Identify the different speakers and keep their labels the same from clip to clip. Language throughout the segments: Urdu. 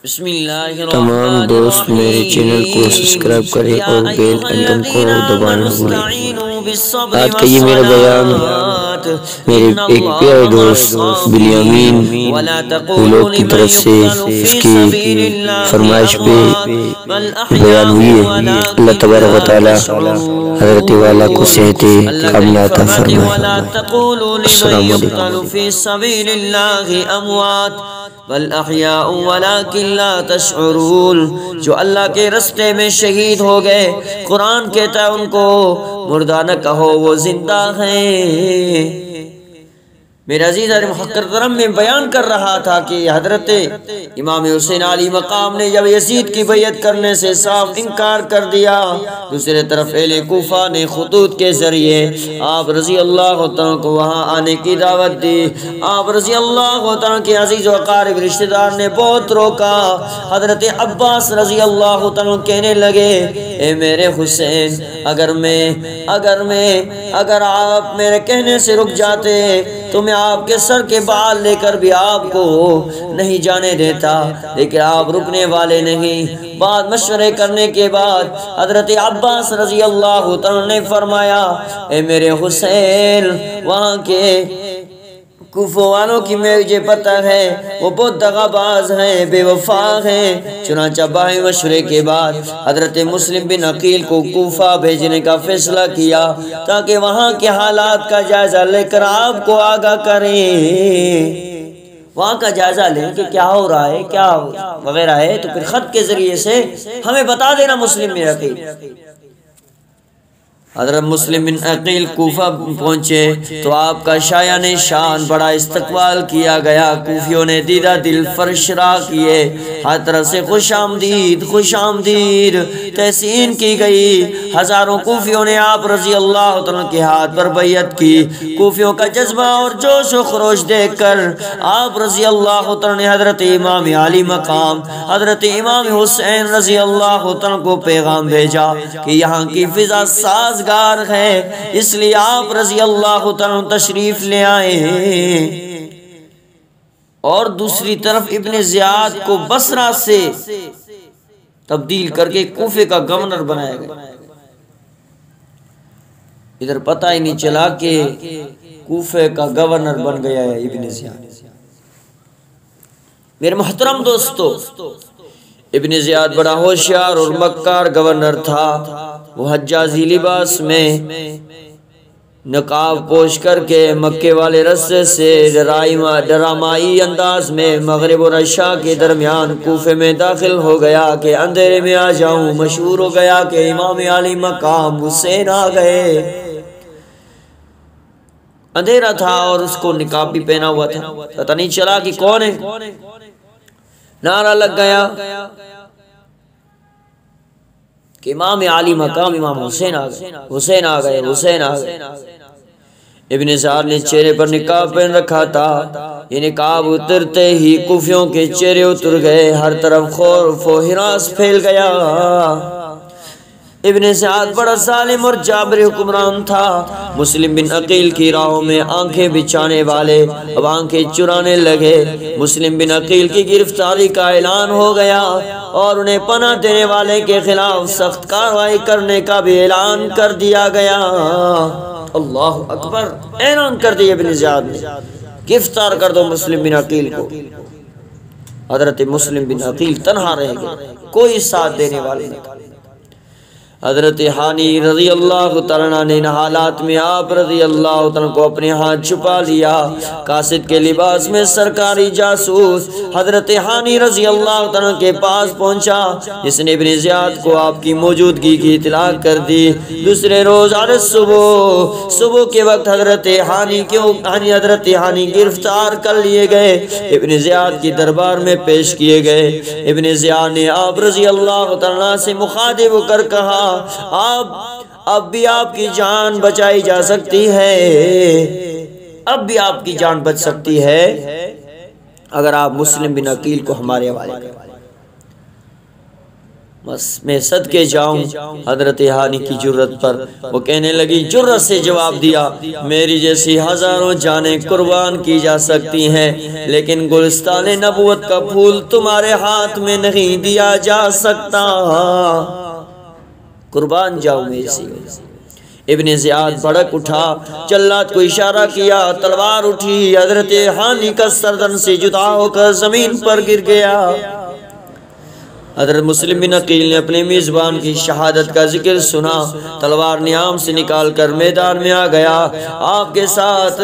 Speaker 1: تمام دوست میرے چینل کو سبسکرائب کریں اور بیل آئیکن کو دبانا نہ بھولیں۔ آج کا یہ میرا بیان میرے ایک پیارے دوست بلیامین بلوگ کی طرف سے اس کی فرمائش پہ بیان ہوئی ہے۔ اللہ تبارک و تعالی حضرت والا کو صحت کاملہ عطا فرمائے۔ السلام علیکم۔
Speaker 2: بل احیاء ولکن لا تشعرون، جو اللہ کے رستے میں شہید ہو گئے، قرآن کہتا ہے ان کو مردہ نہ کہو، وہ زندہ ہیں۔ میرے عزیز محترم میں بیان کر رہا تھا کہ حضرت امام حسین علی مقام نے جب یزید کی بیعت کرنے سے صاف انکار کر دیا، دوسرے طرف اہل کوفہ نے خطوط کے ذریعے آپ رضی اللہ عنہ کو وہاں آنے کی دعوت دی۔ آپ رضی اللہ عنہ کے عزیز و اقارب رشتہ دار نے بہت روکا۔ حضرت عباس رضی اللہ عنہ کہنے لگے، اے میرے حسین، اگر آپ میرے کہنے سے رک جاتے تو میں آپ کے سر کے بال لے کر بھی آپ کو نہیں جانے دیتا، لیکن آپ رکنے والے نہیں۔ بعد مشورے کرنے کے بعد حضرت عباس رضی اللہ عنہ نے فرمایا، اے میرے حسین، وہاں کے کوفہ والوں کی مجھے پتہ ہے، وہ بہت دغا باز ہیں، بے وفا ہیں۔ چنانچہ باہمی مشورے کے بعد حضرت مسلم بن عقیل کو کوفہ بھیجنے کا فیصلہ کیا تاکہ وہاں کے حالات کا جائزہ لے کر آپ کو آگاہ کریں، وہاں کا جائزہ لیں کہ کیا ہو رہا ہے، کیا وغیرہ ہے، تو پھر خط کے ذریعے سے ہمیں بتا دینا۔ مسلم بن عقیل حضرت مسلم بن عقیل کوفہ پہنچے تو آپ کا شایان شان بڑا استقبال کیا گیا۔ کوفیوں نے دیدہ دل فرشرا کیے، ہر طرف سے خوش آمدید تحسین کی گئی۔ ہزاروں کوفیوں نے آپ رضی اللہ عنہ کے ہاتھ پر بیعت کی۔ کوفیوں کا جذبہ اور جوش و خروش دیکھ کر آپ رضی اللہ عنہ نے حضرت امام علی مقام حضرت امام حسین رضی اللہ عنہ کو پیغام بھیجا کہ یہاں کی فضا سازگار ہے، اس لیے آپ رضی اللہ عنہ تشریف لے آئے ہیں۔ اور دوسری طرف ابن زیاد کو بصرہ سے تبدیل کر کے کوفے کا گورنر بنایا گیا۔ ادھر پتہ ہی نہیں چلا کہ کوفے کا گورنر بن گیا ہے ابن زیاد۔ میرے محترم دوستو، ابن زیاد بڑا ہوشیار اور مکار گورنر تھا۔ وہ حجازی لباس میں نقاب پوش کر کے مکے والے رستے سے ڈرامائی انداز میں مغرب اور عشاء کے درمیان کوفے میں داخل ہو گیا کہ اندھیرے میں آ جاؤں۔ مشہور ہو گیا کہ امام علی مقام حسین آ گئے۔ اندھیرا تھا اور اس کو نقاب بھی پہنا ہوا تھا، پتہ نہیں چلا کہ کون ہے۔ نعرہ لگ گیا کہ امام علی مقام امام حسین آ گئے، حسین آ گئے، حسین آ گئے۔ ابن زیاد نے چہرے پر نقاب پہن رکھا تھا۔ یہ نقاب اترتے ہی کوفیوں کے چہرے اتر گئے، ہر طرف خوف و ہراس پھیل گیا۔ ابن زیاد بڑا ظالم اور جابر حکمران تھا۔ مسلم بن عقیل کی راہوں میں آنکھیں بچھانے والے اب آنکھیں چرانے لگے۔ مسلم بن عقیل کی گرفتاری کا اعلان ہو گیا اور انہیں پناہ دینے والے کے خلاف سخت کارروائی کرنے کا بھی اعلان کر دیا گیا۔ اللہ اکبر، اعلان کر دیا ابن زیاد نے، گرفتار کر دو مسلم بن عقیل کو۔ حضرت مسلم بن عقیل تنہا رہ گئے، کوئی ساتھ دینے والے نہیں۔ حضرت حانی رضی اللہ تعالیٰ نے ان حالات میں آپ رضی اللہ تعالیٰ کو اپنے ہاتھ چھپا لیا۔ قاصد کے لباس میں سرکاری جاسوس حضرت حانی رضی اللہ تعالیٰ کے پاس پہنچا، جس نے ابن زیاد کو آپ کی موجودگی کی اطلاع کر دی۔ دوسرے روز صبح کے وقت حضرت حانی گرفتار کر لیے گئے، ابن زیاد کی دربار میں پیش کیے گئے۔ ابن زیاد نے آپ رضی اللہ تعالیٰ سے مخاطب ہو کر کہا، اب بھی آپ کی جان بچائی جا سکتی ہے، اب بھی آپ کی جان بچ سکتی ہے اگر آپ مسلم بن عقیل کو ہمارے حوالے کریں۔ بس میں صدقے جاؤں حضرت ہانی کی جرت پر۔ وہ کہنے لگی، جرت سے جواب دیا، میری جیسی ہزاروں جانیں قربان کی جا سکتی ہیں، لیکن گلستان نبوت کا پھول تمہارے ہاتھ میں نہیں دیا جا سکتا، قربان جاؤ میری سی۔ ابن زیاد بھڑک اٹھا، جلاد کو اشارہ کیا، تلوار اٹھی، حضرت ہانی کا سردن سے جدا ہو کر زمین پر گر گیا۔ حضرت مسلم بن عقیل نے اپنے میزبان کی شہادت کا ذکر سنا، تلوار نیام سے نکال کر میدان میں آ گیا، آپ کے ساتھ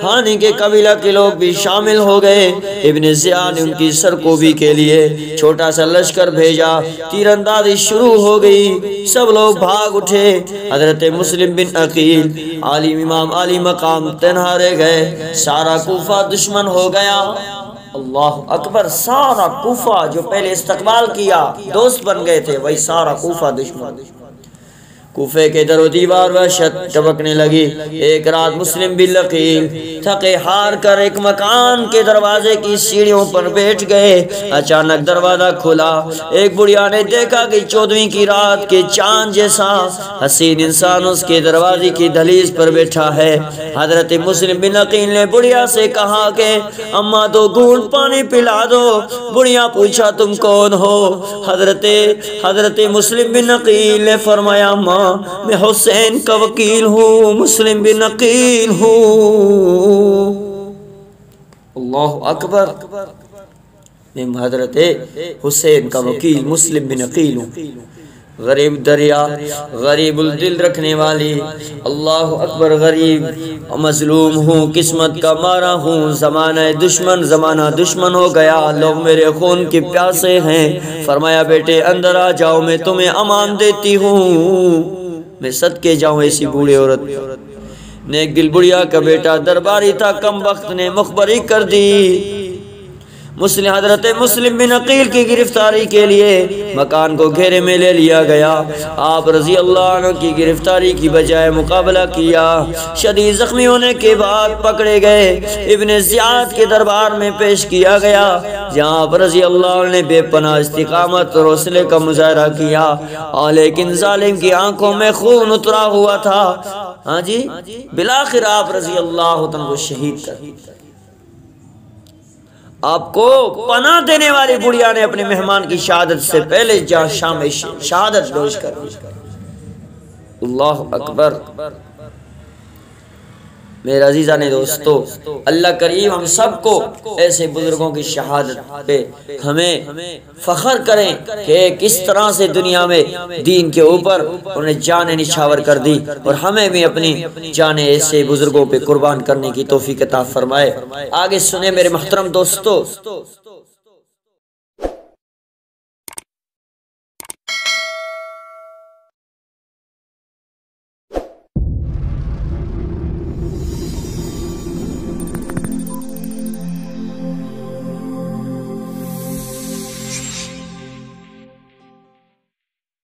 Speaker 2: ہانی کے قبیلہ کے لوگ بھی شامل ہو گئے۔ ابن زیاد نے ان کی سرکوبی کے لیے چھوٹا سا لشکر بھیجا، تیر اندازی شروع ہو گئی، سب لوگ بھاگ اٹھے۔ حضرت مسلم بن عقیل عالم امام عالی مقام تنہا رہ گئے، سارا کوفہ دشمن ہو گیا۔ اللہ اکبر، سارا کوفہ جو پہلے استقبال کیا دوست بن گئے تھے، وہی سارا کوفہ دشمن۔ کوفے کے در و دیوار وحشت ٹپکنے لگی۔ ایک رات مسلم بن عقیل تھکے ہار کر ایک مکان کے دروازے کی سیڑھیوں پر بیٹھ گئے، اچانک دروازہ کھلا، ایک بڑھیا نے دیکھا کہ 14ویں کی رات کے چاند جیسا حسین انسان اس کے دروازے کی دہلیز پر بیٹھا ہے۔ حضرت مسلم بن عقیل نے بڑھیا سے کہا کہ اماں 2 گھونٹ پانی پلا دو۔ بڑھیا پوچھا تم کون ہو؟ حضرت مسلم بن عقیل نے فرمایا اماں میں حسین کا وکیل ہوں، مسلم بن عقیل ہوں۔ اللہ اکبر، میں حضرت حسین کا وکیل مسلم بن عقیل ہوں۔ غریب دریا، غریب الدل رکھنے والی، اللہ اکبر، غریب مظلوم ہوں، قسمت کا مارا ہوں، زمانہ دشمن ہو گیا، لوگ میرے خون کے پیاسے ہیں۔ فرمایا بیٹے اندر آ جاؤ، میں تمہیں امان دیتی ہوں۔ میں صدقے جاؤں ایسی بوڑھی عورت۔ نیک دل بڑھیا کا بیٹا درباری تھا، کم وقت نے مخبری کر دی۔ حضرت مسلم بن عقیل کی گرفتاری کے لیے مکان کو گھیرے میں لے لیا گیا۔ آپ رضی اللہ عنہ کی گرفتاری کی بجائے مقابلہ کیا، شدید زخمی ہونے کے بعد پکڑے گئے، ابن زیاد کے دربار میں پیش کیا گیا، جہاں آپ رضی اللہ عنہ نے بے پناہ استقامت اور حوصلے کا مظاہرہ کیا، اور لیکن ظالم کی آنکھوں میں خون اترا ہوا تھا۔ ہاں جی، بالآخر آپ رضی اللہ عنہ کو شہید کر دیا۔ آپ کو پناہ دینے والی بڑھیا نے اپنے مہمان کی شہادت سے پہلے جہاں شام میں شہادت نوش کر دی۔ اللہ اکبر، میرے عزیزان دوستو، اللہ کریم ہم سب کو ایسے بزرگوں کی شہادت پہ ہمیں فخر کریں کہ کس طرح سے دنیا میں دین کے اوپر انہیں جانیں نچھاور کر دی، اور ہمیں بھی اپنی جانیں ایسے بزرگوں پہ قربان کرنے کی توفیق عطا فرمائے۔ آگے سنیں میرے محترم دوستو۔